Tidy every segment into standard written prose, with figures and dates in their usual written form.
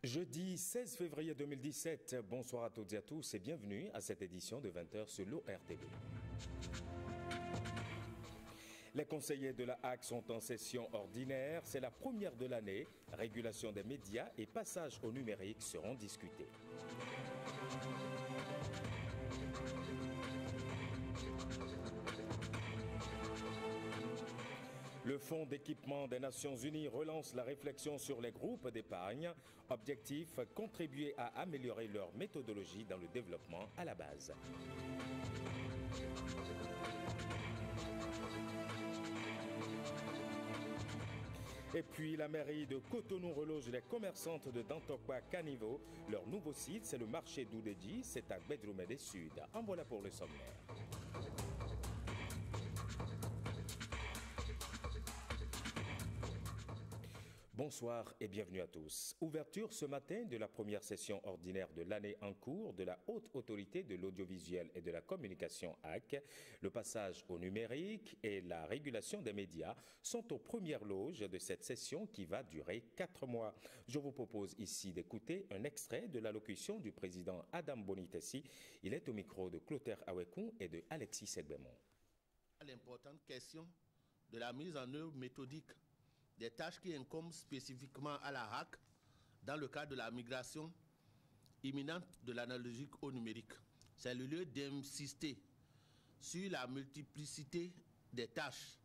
Jeudi 16 février 2017, bonsoir à toutes et à tous et bienvenue à cette édition de 20h sur l'ORTB. Les conseillers de la HAC sont en session ordinaire, c'est la première de l'année. Régulation des médias et passage au numérique seront discutés. Le Fonds d'équipement des Nations Unies relance la réflexion sur les groupes d'épargne. Objectif, contribuer à améliorer leur méthodologie dans le développement à la base. Et puis la mairie de Cotonou reloge les commerçantes de Dantokwa Caniveau. Leur nouveau site, c'est le marché d'Oudédi, c'est à Bedroumé Sud. En voilà pour le sommaire. Bonsoir et bienvenue à tous. Ouverture ce matin de la première session ordinaire de l'année en cours de la Haute Autorité de l'Audiovisuel et de la Communication HAC. Le passage au numérique et la régulation des médias sont aux premières loges de cette session qui va durer 4 mois. Je vous propose ici d'écouter un extrait de l'allocution du président Adam Bonitessi. Il est au micro de Clotaire Awekoun et de Alexis Segbemon. L'importante question de la mise en œuvre méthodique des tâches qui incombent spécifiquement à la HAC dans le cadre de la migration imminente de l'analogique au numérique. C'est le lieu d'insister sur la multiplicité des tâches,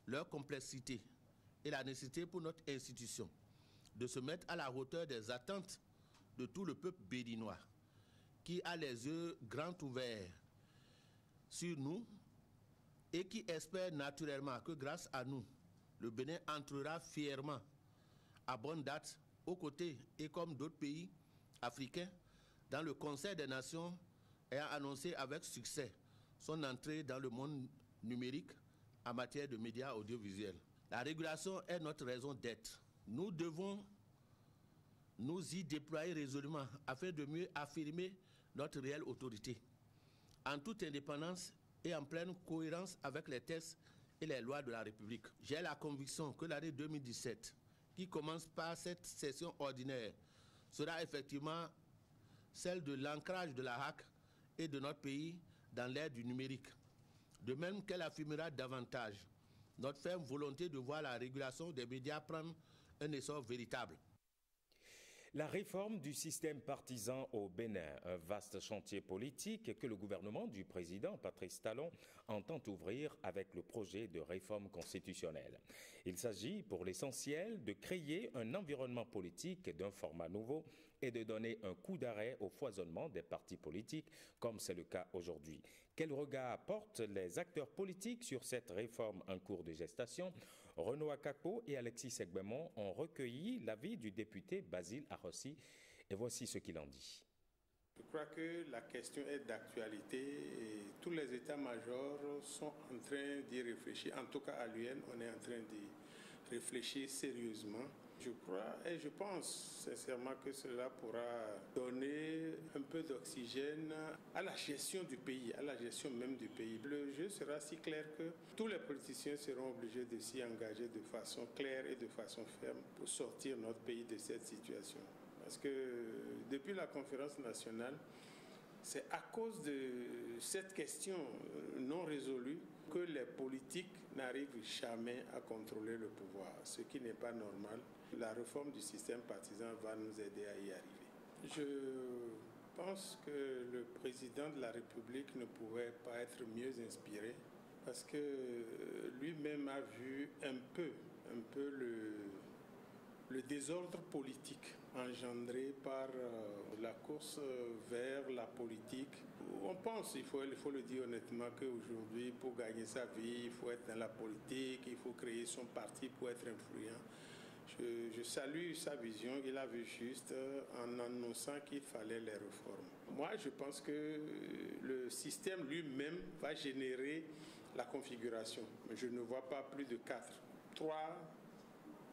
leur complexité et la nécessité pour notre institution de se mettre à la hauteur des attentes de tout le peuple béninois qui a les yeux grands ouverts sur nous et qui espère naturellement que grâce à nous, le Bénin entrera fièrement à bonne date aux côtés et comme d'autres pays africains dans le Conseil des Nations ayant annoncé avec succès son entrée dans le monde numérique en matière de médias audiovisuels. La régulation est notre raison d'être. Nous devons nous y déployer résolument afin de mieux affirmer notre réelle autorité en toute indépendance et en pleine cohérence avec les textes et les lois de la République. J'ai la conviction que l'année 2017, qui commence par cette session ordinaire, sera effectivement celle de l'ancrage de la HAC et de notre pays dans l'ère du numérique. De même qu'elle affirmera davantage notre ferme volonté de voir la régulation des médias prendre un essor véritable. La réforme du système partisan au Bénin, un vaste chantier politique que le gouvernement du président Patrice Talon entend ouvrir avec le projet de réforme constitutionnelle. Il s'agit pour l'essentiel de créer un environnement politique d'un format nouveau et de donner un coup d'arrêt au foisonnement des partis politiques, comme c'est le cas aujourd'hui. Quel regard portent les acteurs politiques sur cette réforme en cours de gestation? Renaud Akakpo et Alexis Segbemon ont recueilli l'avis du député Basile Arossi, et voici ce qu'il en dit. Je crois que la question est d'actualité et tous les états-majors sont en train d'y réfléchir. En tout cas, à l'UN, on est en train d'y réfléchir sérieusement. Je crois et je pense sincèrement que cela pourra donner un peu d'oxygène à la gestion du pays, à la gestion même du pays. Le jeu sera si clair que tous les politiciens seront obligés de s'y engager de façon claire et de façon ferme pour sortir notre pays de cette situation. Parce que depuis la conférence nationale, c'est à cause de cette question non résolue que les politiques n'arrivent jamais à contrôler le pouvoir, ce qui n'est pas normal. La réforme du système partisan va nous aider à y arriver. Je pense que le président de la République ne pouvait pas être mieux inspiré parce que lui-même a vu un peu le désordre politique engendré par la course vers la politique. On pense, il faut le dire honnêtement, qu'aujourd'hui, pour gagner sa vie, il faut être dans la politique, il faut créer son parti pour être influent. Je salue sa vision, il a vu juste en annonçant qu'il fallait les réformes. Moi, je pense que le système lui-même va générer la configuration. Mais je ne vois pas plus de 4. 3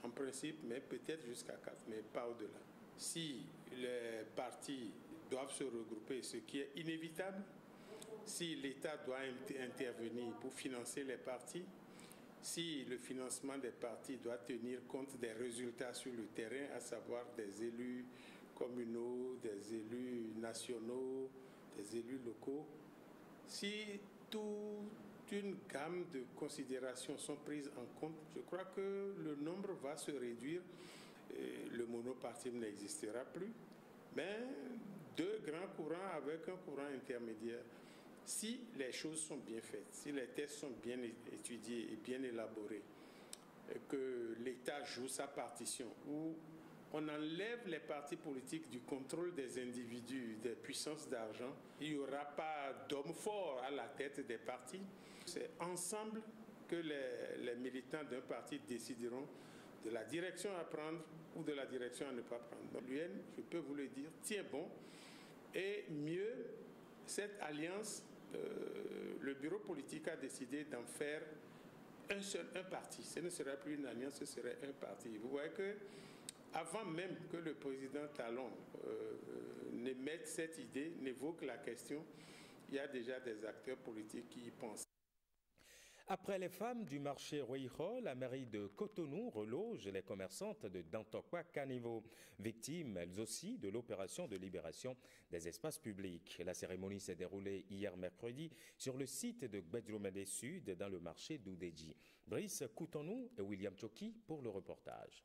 en principe, mais peut-être jusqu'à 4, mais pas au-delà. Si les partis doivent se regrouper, ce qui est inévitable, si l'État doit intervenir pour financer les partis, si le financement des partis doit tenir compte des résultats sur le terrain, à savoir des élus communaux, des élus nationaux, des élus locaux, si toute une gamme de considérations sont prises en compte, je crois que le nombre va se réduire. Le monopartisme n'existera plus, mais deux grands courants avec un courant intermédiaire. Si les choses sont bien faites, si les tests sont bien étudiés et bien élaborés, et que l'État joue sa partition, où on enlève les partis politiques du contrôle des individus, des puissances d'argent, il n'y aura pas d'hommes forts à la tête des partis. C'est ensemble que les militants d'un parti décideront de la direction à prendre ou de la direction à ne pas prendre. L'UN, je peux vous le dire, tient bon. Et mieux, cette alliance, le bureau politique a décidé d'en faire un parti. Ce ne sera plus une alliance, ce serait un parti. Vous voyez que avant même que le président Talon n'émette cette idée, n'évoque la question, il y a déjà des acteurs politiques qui y pensent. Après les femmes du marché Ruiho, la mairie de Cotonou reloge les commerçantes de Dantokwa Caniveau, victimes elles aussi de l'opération de libération des espaces publics. La cérémonie s'est déroulée hier mercredi sur le site de Gbedjomede Sud dans le marché d'Oudeji. Brice Cotonou et William Choki pour le reportage.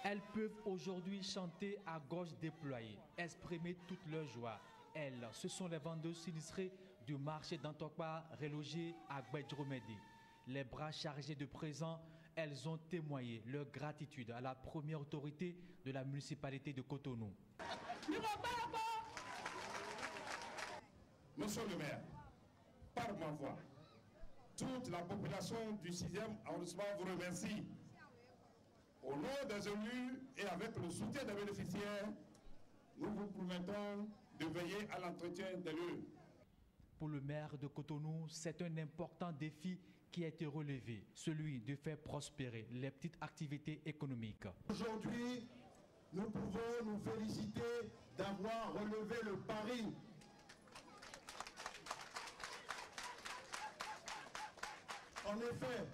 Elles peuvent aujourd'hui chanter à gorge déployée, exprimer toute leur joie. Elles, ce sont les vendeuses sinistrées du marché d'Antokwa relogé à Gbedjomede. Les bras chargés de présents, elles ont témoigné leur gratitude à la première autorité de la municipalité de Cotonou. Monsieur le maire, par ma voix, toute la population du 6e arrondissement vous remercie. Au nom des élus et avec le soutien des bénéficiaires, nous vous promettons de veiller à l'entretien des lieux. Pour le maire de Cotonou, c'est un important défi qui a été relevé, celui de faire prospérer les petites activités économiques. Aujourd'hui, nous pouvons nous féliciter d'avoir relevé le pari. En effet,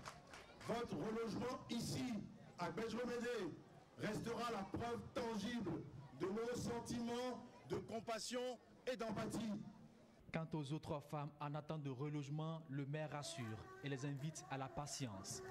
votre relogement ici, à Gbedjomede, restera la preuve tangible de nos sentiments de compassion et d'empathie. Quant aux autres femmes en attente de relogement, le maire rassure et les invite à la patience.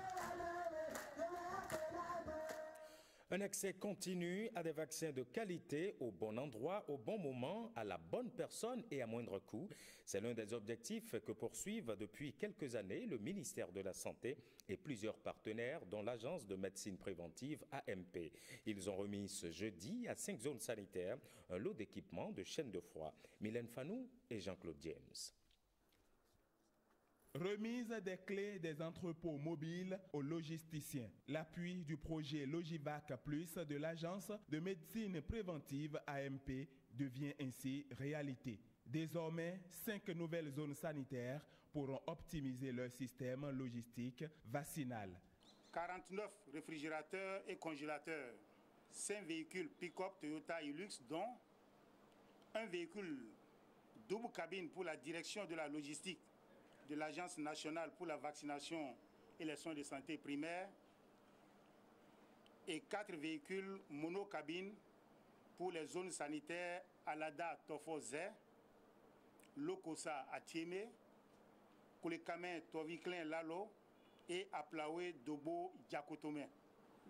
Un accès continu à des vaccins de qualité au bon endroit, au bon moment, à la bonne personne et à moindre coût. C'est l'un des objectifs que poursuivent depuis quelques années le ministère de la Santé et plusieurs partenaires, dont l'Agence de médecine préventive AMP. Ils ont remis ce jeudi à 5 zones sanitaires un lot d'équipements de chaînes de froid. Mylène Fanou et Jean-Claude James. Remise des clés des entrepôts mobiles aux logisticiens. L'appui du projet Logivac Plus de l'Agence de médecine préventive AMP devient ainsi réalité. Désormais, 5 nouvelles zones sanitaires pourront optimiser leur système logistique vaccinal. 49 réfrigérateurs et congélateurs, 5 véhicules pick-up Toyota Hilux, dont un véhicule double cabine pour la direction de la logistique de l'Agence nationale pour la vaccination et les soins de santé primaires et 4 véhicules monocabines pour les zones sanitaires Alada Tofozé, Lokosa à Tiémé, Koulekamen Toviklin Lalo et Aplawe Dobo Diakotomé.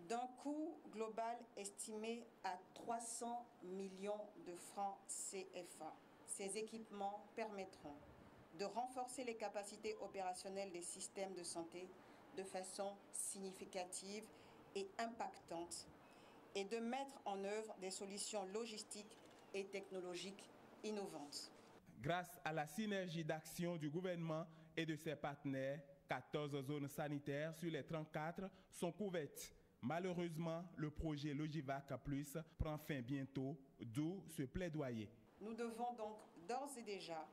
D'un coût global estimé à 300 millions de francs CFA. Ces équipements permettront de renforcer les capacités opérationnelles des systèmes de santé de façon significative et impactante et de mettre en œuvre des solutions logistiques et technologiques innovantes. Grâce à la synergie d'action du gouvernement et de ses partenaires, 14 zones sanitaires sur les 34 sont couvertes. Malheureusement, le projet Logivac Plus prend fin bientôt, d'où ce plaidoyer. Nous devons donc d'ores et déjà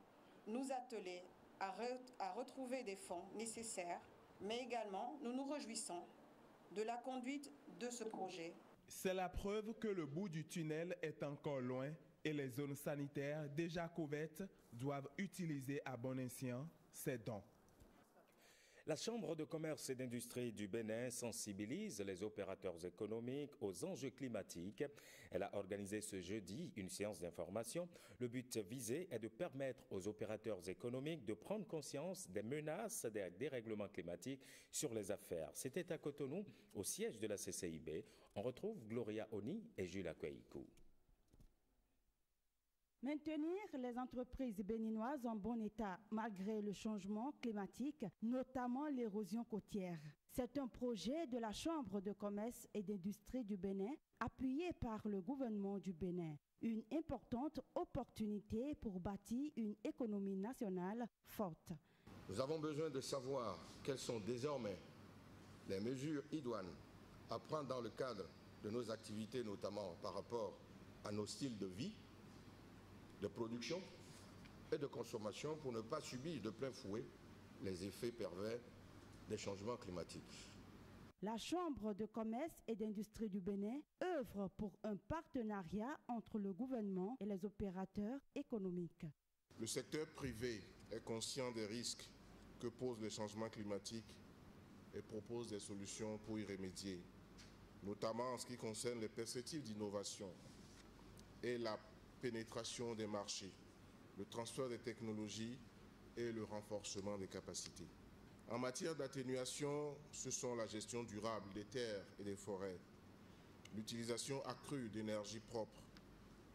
nous atteler à retrouver des fonds nécessaires, mais également nous nous réjouissons de la conduite de ce projet. C'est la preuve que le bout du tunnel est encore loin et les zones sanitaires déjà couvertes doivent utiliser à bon escient ces dons. La Chambre de commerce et d'industrie du Bénin sensibilise les opérateurs économiques aux enjeux climatiques. Elle a organisé ce jeudi une séance d'information. Le but visé est de permettre aux opérateurs économiques de prendre conscience des menaces des dérèglements climatiques sur les affaires. C'était à Cotonou, au siège de la CCIB. On retrouve Gloria Oni et Jules Akweikou. Maintenir les entreprises béninoises en bon état malgré le changement climatique, notamment l'érosion côtière. C'est un projet de la Chambre de commerce et d'industrie du Bénin, appuyé par le gouvernement du Bénin. Une importante opportunité pour bâtir une économie nationale forte. Nous avons besoin de savoir quelles sont désormais les mesures idoines à prendre dans le cadre de nos activités, notamment par rapport à nos styles de vie, de production et de consommation pour ne pas subir de plein fouet les effets pervers des changements climatiques. La Chambre de commerce et d'industrie du Bénin œuvre pour un partenariat entre le gouvernement et les opérateurs économiques. Le secteur privé est conscient des risques que pose le changement climatique et propose des solutions pour y remédier, notamment en ce qui concerne les perspectives d'innovation et la pénétration des marchés, le transfert des technologies et le renforcement des capacités. En matière d'atténuation, ce sont la gestion durable des terres et des forêts, l'utilisation accrue d'énergie propre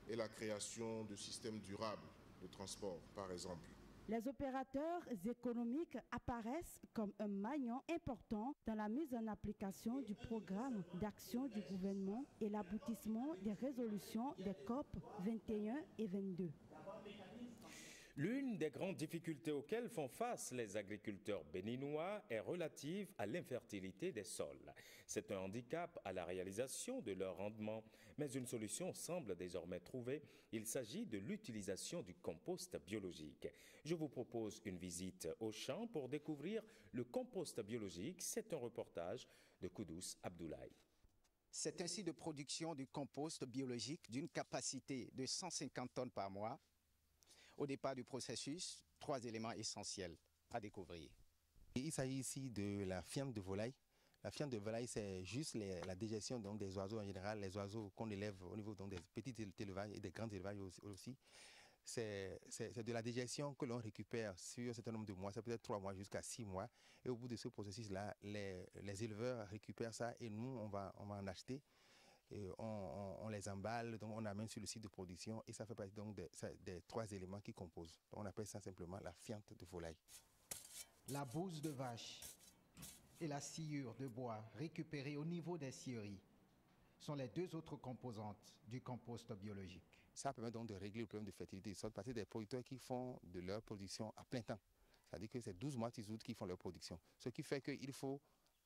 et la création de systèmes durables de transport, par exemple. Les opérateurs économiques apparaissent comme un maillon important dans la mise en application du programme d'action du gouvernement et l'aboutissement des résolutions des COP 21 et 22. L'une des grandes difficultés auxquelles font face les agriculteurs béninois est relative à l'infertilité des sols. C'est un handicap à la réalisation de leur rendement, mais une solution semble désormais trouvée. Il s'agit de l'utilisation du compost biologique. Je vous propose une visite au champ pour découvrir le compost biologique. C'est un reportage de Koudous Abdoulaye. C'est un site de production du compost biologique d'une capacité de 150 tonnes par mois. Au départ du processus, 3 éléments essentiels à découvrir. Il s'agit ici de la fiente de volaille. La fiente de volaille, c'est juste la digestion donc, des oiseaux en général, les oiseaux qu'on élève au niveau donc, des petits élevages et des grands élevages aussi. C'est de la digestion que l'on récupère sur un certain nombre de mois, ça peut être 3 mois jusqu'à 6 mois. Et au bout de ce processus-là, les éleveurs récupèrent ça et nous, on va en acheter. Et on les emballe, donc on amène sur le site de production et ça fait partie donc des 3 éléments qui composent. Donc on appelle ça simplement la fiente de volaille. La bouse de vache et la sciure de bois récupérée au niveau des scieries sont les 2 autres composantes du compost biologique. Ça permet donc de régler le problème de fertilité du sol parce que des producteurs qui font de leur production à plein temps. C'est-à-dire que c'est 12 mois août qui font leur production. Ce qui fait qu'il faut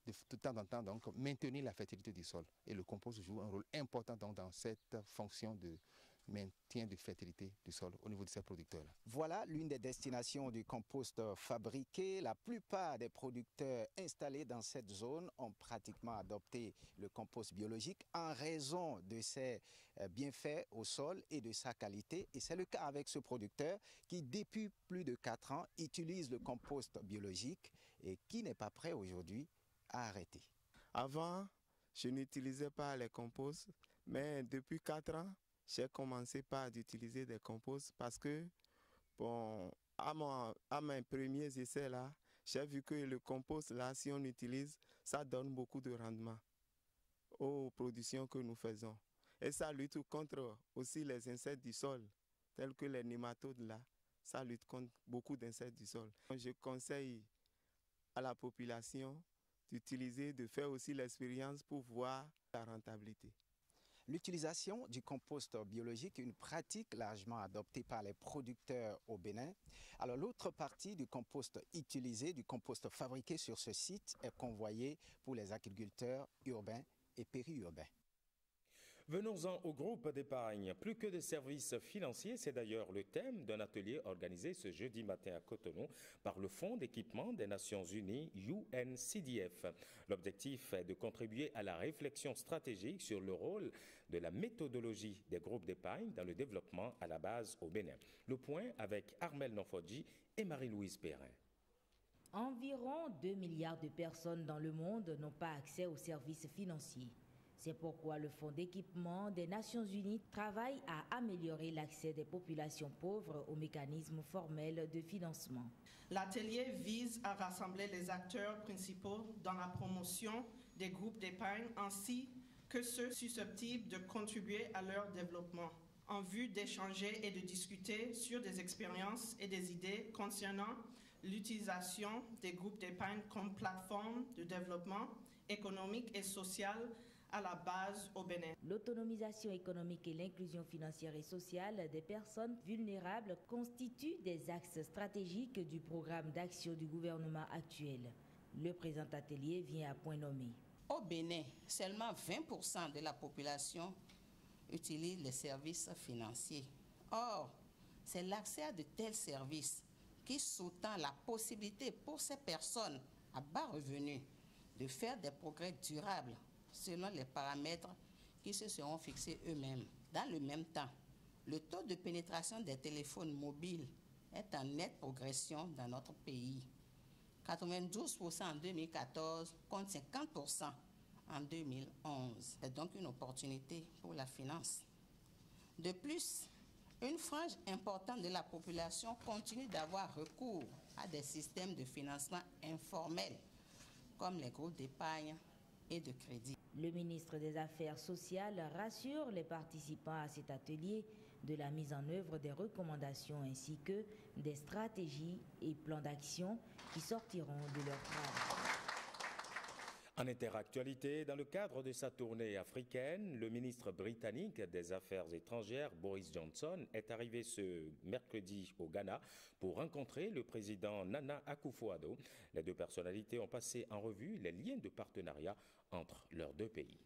de temps en temps donc, maintenir la fertilité du sol. Et le compost joue un rôle important donc, dans cette fonction de maintien de fertilité du sol au niveau de ces producteurs-là. Voilà l'une des destinations du compost fabriqué. La plupart des producteurs installés dans cette zone ont pratiquement adopté le compost biologique en raison de ses bienfaits au sol et de sa qualité. Et c'est le cas avec ce producteur qui, depuis plus de 4 ans, utilise le compost biologique et qui n'est pas prêt aujourd'hui à arrêter. Avant, je n'utilisais pas les composts, mais depuis 4 ans, j'ai commencé par utiliser des composts parce que, bon, à mes premiers essais là, j'ai vu que le compost là, si on utilise, ça donne beaucoup de rendement aux productions que nous faisons. Et ça lutte contre aussi les insectes du sol, tels que les nématodes là, ça lutte contre beaucoup d'insectes du sol. Je conseille à la population d'utiliser, de faire aussi l'expérience pour voir la rentabilité. L'utilisation du compost biologique est une pratique largement adoptée par les producteurs au Bénin. Alors l'autre partie du compost utilisé, du compost fabriqué sur ce site, est convoyée pour les agriculteurs urbains et périurbains. Venons-en au groupe d'épargne. Plus que de services financiers, c'est d'ailleurs le thème d'un atelier organisé ce jeudi matin à Cotonou par le Fonds d'équipement des Nations Unies, UNCDF. L'objectif est de contribuer à la réflexion stratégique sur le rôle de la méthodologie des groupes d'épargne dans le développement à la base au Bénin. Le point avec Armel Nofodji et Marie-Louise Perrin. Environ 2 milliards de personnes dans le monde n'ont pas accès aux services financiers. C'est pourquoi le Fonds d'équipement des Nations Unies travaille à améliorer l'accès des populations pauvres aux mécanismes formels de financement. L'atelier vise à rassembler les acteurs principaux dans la promotion des groupes d'épargne ainsi que ceux susceptibles de contribuer à leur développement, en vue d'échanger et de discuter sur des expériences et des idées concernant l'utilisation des groupes d'épargne comme plateforme de développement économique et social à la base au Bénin. L'autonomisation économique et l'inclusion financière et sociale des personnes vulnérables constituent des axes stratégiques du programme d'action du gouvernement actuel. Le présent atelier vient à point nommé. Au Bénin, seulement 20% de la population utilise les services financiers. Or, c'est l'accès à de tels services qui sous-tend la possibilité pour ces personnes à bas revenus de faire des progrès durables selon les paramètres qui se seront fixés eux-mêmes. Dans le même temps, le taux de pénétration des téléphones mobiles est en nette progression dans notre pays. 92% en 2014 contre 50% en 2011. C'est donc une opportunité pour la finance. De plus, une frange importante de la population continue d'avoir recours à des systèmes de financement informels comme les groupes d'épargne et de crédit. Le ministre des Affaires sociales rassure les participants à cet atelier de la mise en œuvre des recommandations ainsi que des stratégies et plans d'action qui sortiront de leur travail. En interactualité, dans le cadre de sa tournée africaine, le ministre britannique des Affaires étrangères, Boris Johnson, est arrivé ce mercredi au Ghana pour rencontrer le président Nana Akufo-Addo. Les deux personnalités ont passé en revue les liens de partenariat entre leurs deux pays.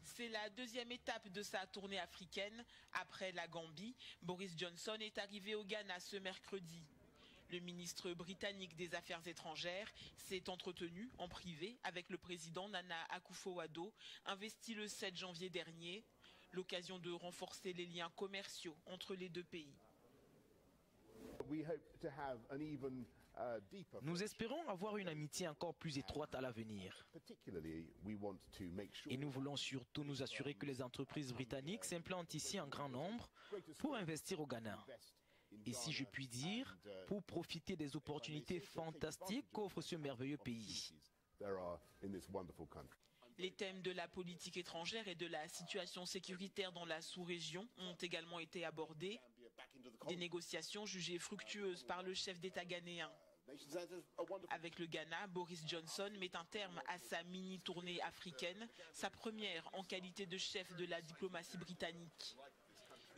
C'est la deuxième étape de sa tournée africaine. Après la Gambie, Boris Johnson est arrivé au Ghana ce mercredi. Le ministre britannique des Affaires étrangères s'est entretenu en privé avec le président Nana Akufo-Addo, investi le 7 janvier dernier, l'occasion de renforcer les liens commerciaux entre les deux pays. Nous espérons avoir une amitié encore plus étroite à l'avenir. Et nous voulons surtout nous assurer que les entreprises britanniques s'implantent ici en grand nombre pour investir au Ghana. Et si je puis dire, pour profiter des opportunités fantastiques qu'offre ce merveilleux pays. Les thèmes de la politique étrangère et de la situation sécuritaire dans la sous-région ont également été abordés. Des négociations jugées fructueuses par le chef d'État ghanéen. Avec le Ghana, Boris Johnson met un terme à sa mini-tournée africaine, sa première en qualité de chef de la diplomatie britannique.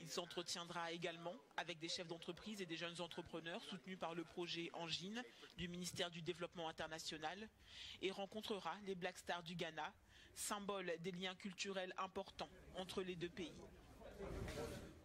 Il s'entretiendra également avec des chefs d'entreprise et des jeunes entrepreneurs soutenus par le projet Engine du ministère du Développement international et rencontrera les Black Stars du Ghana, symbole des liens culturels importants entre les deux pays.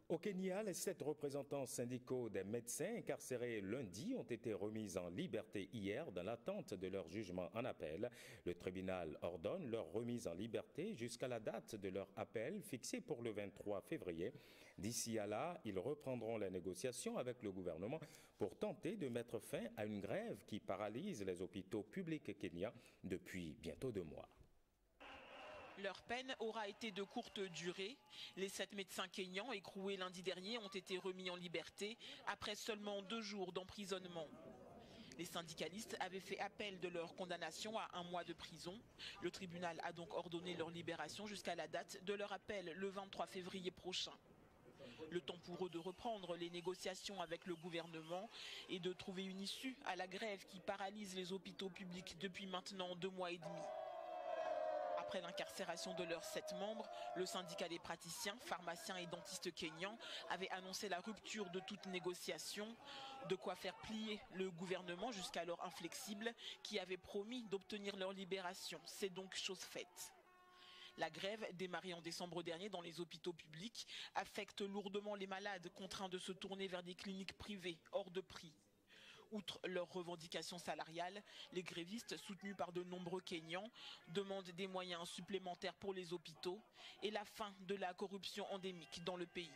Au Kenya, les 7 représentants syndicaux des médecins incarcérés lundi ont été remis en liberté hier dans l'attente de leur jugement en appel. Le tribunal ordonne leur remise en liberté jusqu'à la date de leur appel fixée pour le 23 février. D'ici à là, ils reprendront les négociations avec le gouvernement pour tenter de mettre fin à une grève qui paralyse les hôpitaux publics kenyans depuis bientôt 2 mois. Leur peine aura été de courte durée. Les 7 médecins kenyans écroués lundi dernier ont été remis en liberté après seulement 2 jours d'emprisonnement. Les syndicalistes avaient fait appel de leur condamnation à 1 mois de prison. Le tribunal a donc ordonné leur libération jusqu'à la date de leur appel le 23 février prochain. Le temps pour eux de reprendre les négociations avec le gouvernement et de trouver une issue à la grève qui paralyse les hôpitaux publics depuis maintenant 2 mois et demi. Après l'incarcération de leurs 7 membres, le syndicat des praticiens, pharmaciens et dentistes kenyans avait annoncé la rupture de toute négociation, de quoi faire plier le gouvernement jusqu'alors inflexible qui avait promis d'obtenir leur libération. C'est donc chose faite. La grève, démarrée en décembre dernier dans les hôpitaux publics, affecte lourdement les malades contraints de se tourner vers des cliniques privées hors de prix. Outre leurs revendications salariales, les grévistes, soutenus par de nombreux Kenyans, demandent des moyens supplémentaires pour les hôpitaux et la fin de la corruption endémique dans le pays.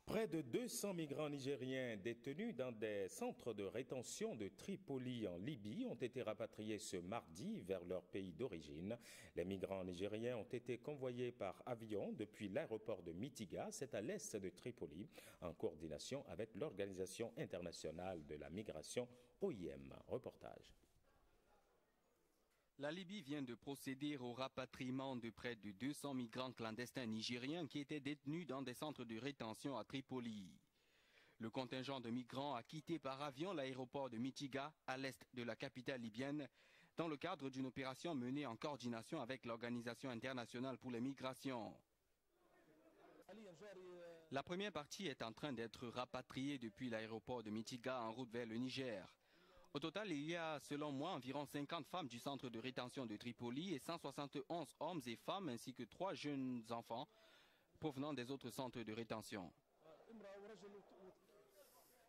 Près de 200 migrants nigériens détenus dans des centres de rétention de Tripoli en Libye ont été rapatriés ce mardi vers leur pays d'origine. Les migrants nigériens ont été convoyés par avion depuis l'aéroport de Mitiga, c'est à l'est de Tripoli, en coordination avec l'Organisation internationale de la migration OIM. Reportage. La Libye vient de procéder au rapatriement de près de 200 migrants clandestins nigériens qui étaient détenus dans des centres de rétention à Tripoli. Le contingent de migrants a quitté par avion l'aéroport de Mitiga, à l'est de la capitale libyenne, dans le cadre d'une opération menée en coordination avec l'Organisation internationale pour les migrations. La première partie est en train d'être rapatriée depuis l'aéroport de Mitiga en route vers le Niger. Au total, il y a, selon moi, environ 50 femmes du centre de rétention de Tripoli et 171 hommes et femmes ainsi que 3 jeunes enfants provenant des autres centres de rétention.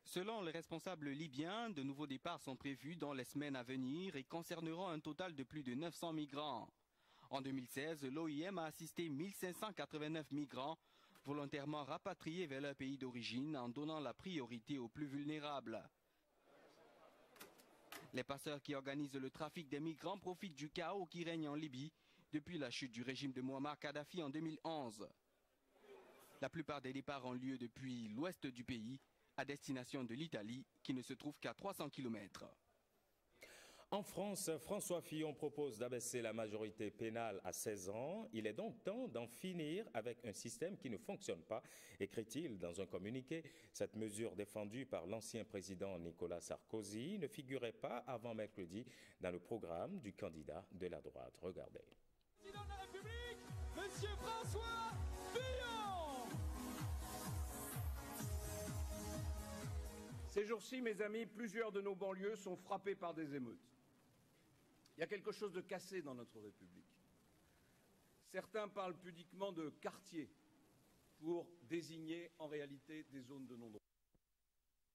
Selon les responsables libyens, de nouveaux départs sont prévus dans les semaines à venir et concerneront un total de plus de 900 migrants. En 2016, l'OIM a assisté 1589 migrants volontairement rapatriés vers leur pays d'origine en donnant la priorité aux plus vulnérables. Les passeurs qui organisent le trafic des migrants profitent du chaos qui règne en Libye depuis la chute du régime de Muammar Kadhafi en 2011. La plupart des départs ont lieu depuis l'ouest du pays, à destination de l'Italie, qui ne se trouve qu'à 300 km. En France, François Fillon propose d'abaisser la majorité pénale à 16 ans. Il est donc temps d'en finir avec un système qui ne fonctionne pas, écrit-il dans un communiqué. Cette mesure défendue par l'ancien président Nicolas Sarkozy ne figurait pas avant mercredi dans le programme du candidat de la droite. Regardez. Président de la République, Monsieur François Fillon. Ces jours-ci, mes amis, plusieurs de nos banlieues sont frappées par des émeutes. Il y a quelque chose de cassé dans notre République. Certains parlent pudiquement de quartier pour désigner en réalité des zones de non-droit.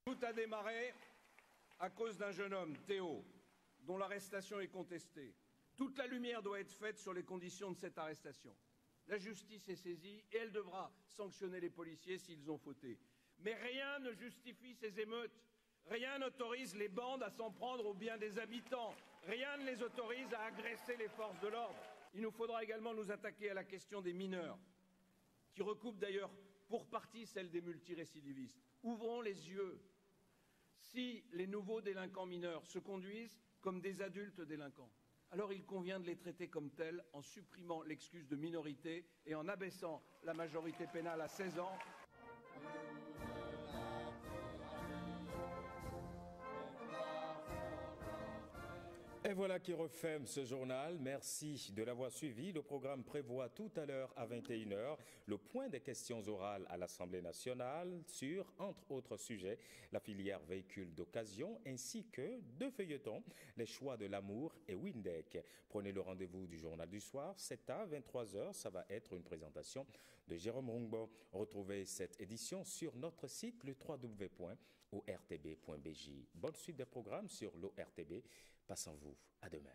Tout a démarré à cause d'un jeune homme, Théo, dont l'arrestation est contestée. Toute la lumière doit être faite sur les conditions de cette arrestation. La justice est saisie et elle devra sanctionner les policiers s'ils ont fauté. Mais rien ne justifie ces émeutes. Rien n'autorise les bandes à s'en prendre aux biens des habitants. Rien ne les autorise à agresser les forces de l'ordre. Il nous faudra également nous attaquer à la question des mineurs, qui recoupe d'ailleurs pour partie celle des multirécidivistes. Ouvrons les yeux. Si les nouveaux délinquants mineurs se conduisent comme des adultes délinquants, alors il convient de les traiter comme tels en supprimant l'excuse de minorité et en abaissant la majorité pénale à 16 ans. Et voilà qui referme ce journal. Merci de l'avoir suivi. Le programme prévoit tout à l'heure à 21h le point des questions orales à l'Assemblée nationale sur, entre autres sujets, la filière véhicules d'occasion ainsi que deux feuilletons, les choix de l'amour et Windeck. Prenez le rendez-vous du journal du soir. C'est à 23h. Ça va être une présentation de Jérôme Rungbo. Retrouvez cette édition sur notre site le www.ortb.bj. Bonne suite des programmes sur l'ORTB. Passons-vous à demain.